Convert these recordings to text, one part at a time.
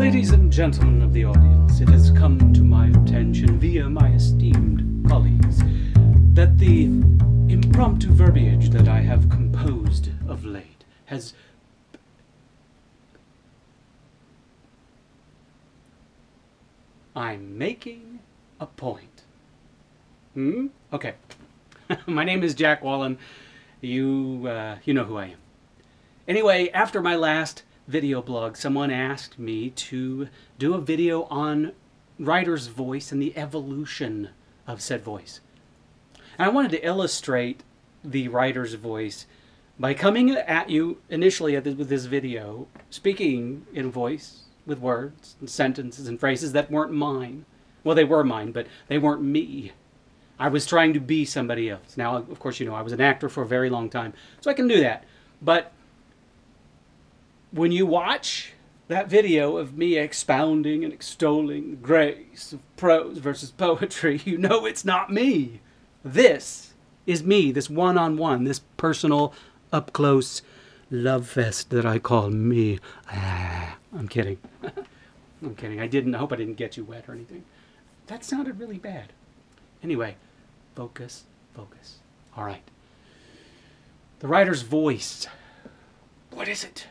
Ladies and gentlemen of the audience, it has come to my attention via my esteemed colleagues that the impromptu verbiage that I have composed of late has... I'm making a point. Okay. My name is Jack Wallen. You know who I am. Anyway, after my last video blog, someone asked me to do a video on writer's voice and the evolution of said voice. And I wanted to illustrate the writer's voice by coming at you initially with this video, speaking in voice with words and sentences and phrases that weren't mine. Well, they were mine, but they weren't me. I was trying to be somebody else. Now, of course, you know, I was an actor for a very long time, so I can do that. But when you watch that video of me expounding and extolling the grace of prose versus poetry, you know it's not me. This is me, this one-on-one, this personal, up-close love fest that I call me. I'm kidding. I'm kidding. I hope I didn't get you wet or anything. That sounded really bad. Anyway, focus, focus. All right. The writer's voice. What is it?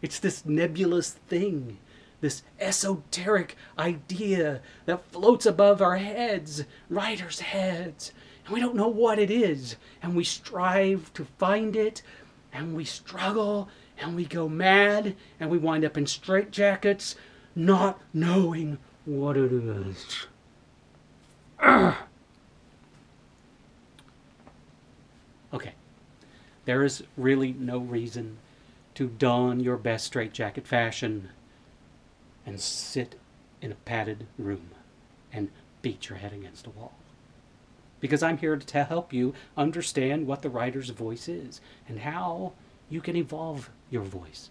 It's this nebulous thing, this esoteric idea that floats above our heads, writers' heads, and we don't know what it is, and we strive to find it, and we struggle, and we go mad, and we wind up in straitjackets, not knowing what it is. Okay, there is really no reason to don your best straitjacket fashion and sit in a padded room and beat your head against a wall. Because I'm here to help you understand what the writer's voice is and how you can evolve your voice.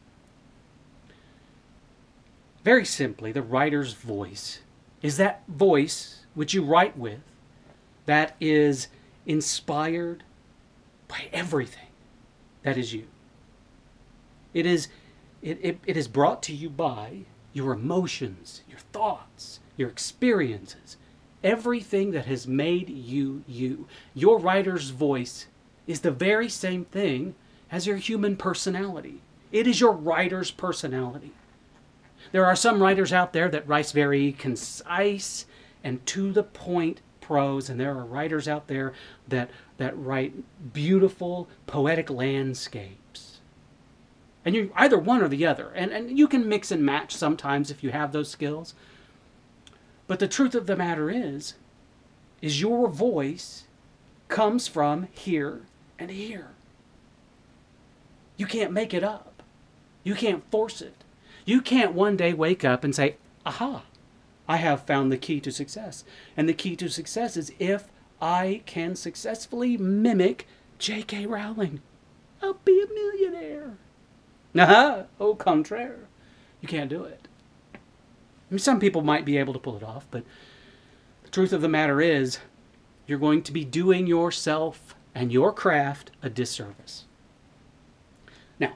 Very simply, the writer's voice is that voice which you write with that is inspired by everything that is you. It is brought to you by your emotions, your thoughts, your experiences, everything that has made you you. Your writer's voice is the very same thing as your human personality. It is your writer's personality. There are some writers out there that write very concise and to-the-point prose, and there are writers out there that write beautiful, poetic landscapes. And you're either one or the other. And you can mix and match sometimes if you have those skills. But the truth of the matter is your voice comes from here and here. You can't make it up. You can't force it. You can't one day wake up and say, aha, I have found the key to success. And the key to success is if I can successfully mimic J.K. Rowling, I'll be a millionaire. Au contraire. You can't do it. I mean, some people might be able to pull it off, but the truth of the matter is you're going to be doing yourself and your craft a disservice. Now,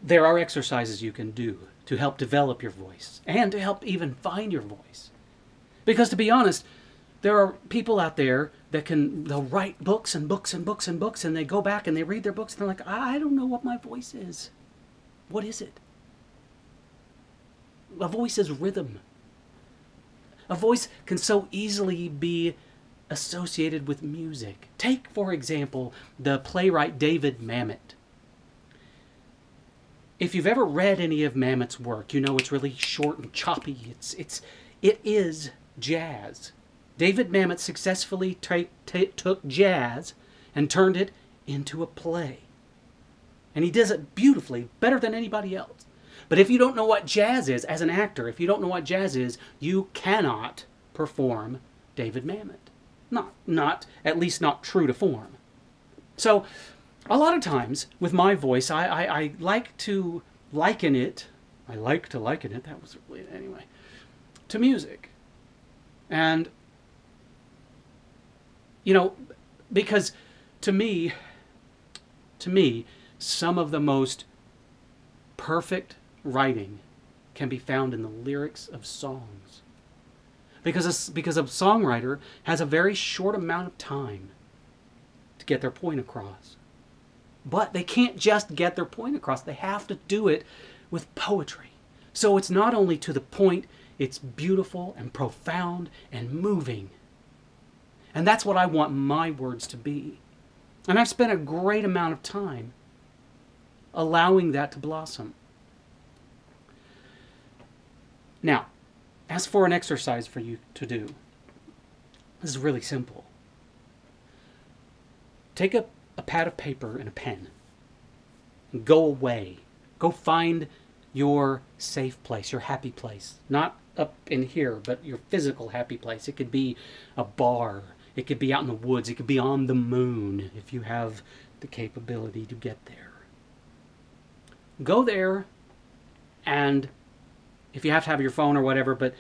there are exercises you can do to help develop your voice and to help even find your voice. Because to be honest, there are people out there that they'll write books and books and books and books, and they go back and they read their books and they're like, I don't know what my voice is. What is it? A voice is rhythm. A voice can so easily be associated with music. Take, for example, the playwright David Mamet. If you've ever read any of Mamet's work, you know it's really short and choppy. It is jazz. David Mamet successfully took jazz and turned it into a play. And he does it beautifully, better than anybody else. But if you don't know what jazz is, as an actor, if you don't know what jazz is, you cannot perform David Mamet. At least not true to form. So, a lot of times, with my voice, I like to liken it, that was really, anyway, to music. And you know, because to me, some of the most perfect writing can be found in the lyrics of songs. Because a songwriter has a very short amount of time to get their point across. But they can't just get their point across. They have to do it with poetry. So it's not only to the point, it's beautiful and profound and moving. And that's what I want my words to be. And I've spent a great amount of time allowing that to blossom. Now, as for an exercise for you to do, this is really simple. Take a pad of paper and a pen and go away. Go find your safe place, your happy place. Not up in here, but your physical happy place. It could be a bar. It could be out in the woods. It could be on the moon if you have the capability to get there. Go there, and if you have to have your phone or whatever, but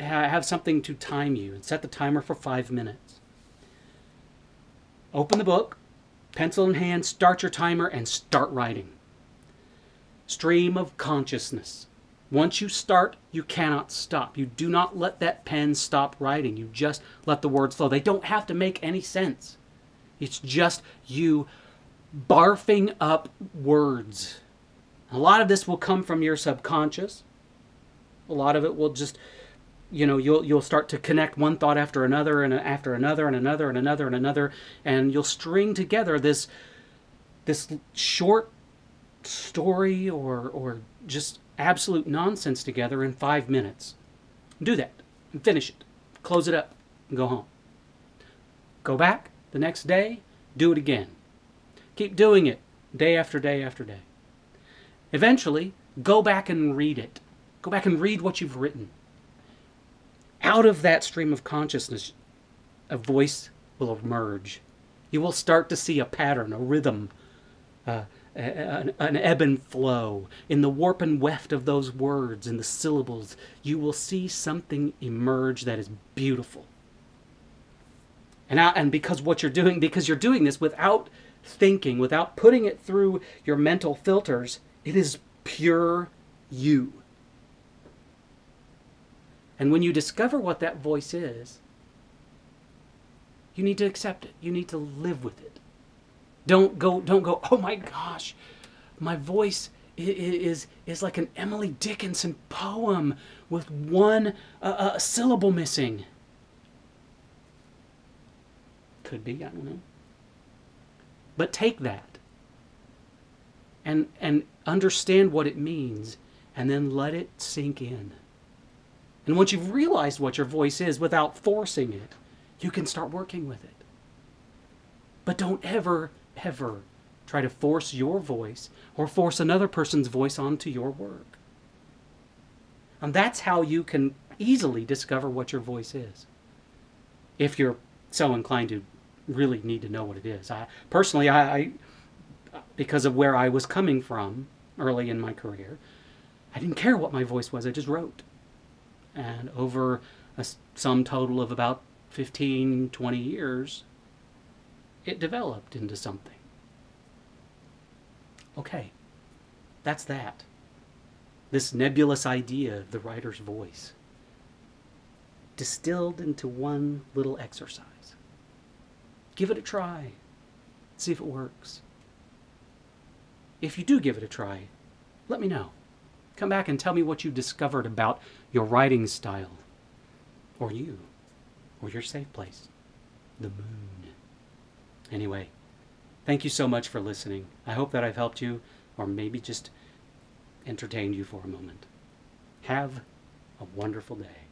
have something to time you and set the timer for 5 minutes. Open the book, pencil in hand, start your timer, and start writing. Stream of consciousness. Once you start, you cannot stop. You do not let that pen stop writing. You just let the words flow. They don't have to make any sense. It's just you barfing up words. A lot of this will come from your subconscious. A lot of it will just, you'll start to connect one thought after another and after another and another and another and another, and you'll string together this short story or just absolute nonsense together in 5 minutes. Do that and finish it. Close it up and go home. Go back the next day, do it again. Keep doing it day after day after day. Eventually, go back and read it. Go back and read what you've written. Out of that stream of consciousness, a voice will emerge. You will start to see a pattern, a rhythm, an ebb and flow. In the warp and weft of those words, in the syllables, you will see something emerge that is beautiful. And because you're doing this without thinking, without putting it through your mental filters, it is pure you. And when you discover what that voice is, you need to accept it. You need to live with it. Don't go, oh my gosh, my voice is like an Emily Dickinson poem with one syllable missing. Could be, I don't know. But take that and understand what it means, and then let it sink in. And once you've realized what your voice is without forcing it, you can start working with it. But don't ever try to force your voice or force another person's voice onto your work. And that's how you can easily discover what your voice is, if you're so inclined to really need to know what it is. Personally, because of where I was coming from early in my career, I didn't care what my voice was. I just wrote. And over a sum total of about 15, 20 years, it developed into something. Okay, that's that. This nebulous idea of the writer's voice, distilled into one little exercise. Give it a try. See if it works. If you do give it a try, let me know. Come back and tell me what you discovered about your writing style, or you, or your safe place, the moon. Anyway, thank you so much for listening. I hope that I've helped you, or maybe just entertained you for a moment. Have a wonderful day.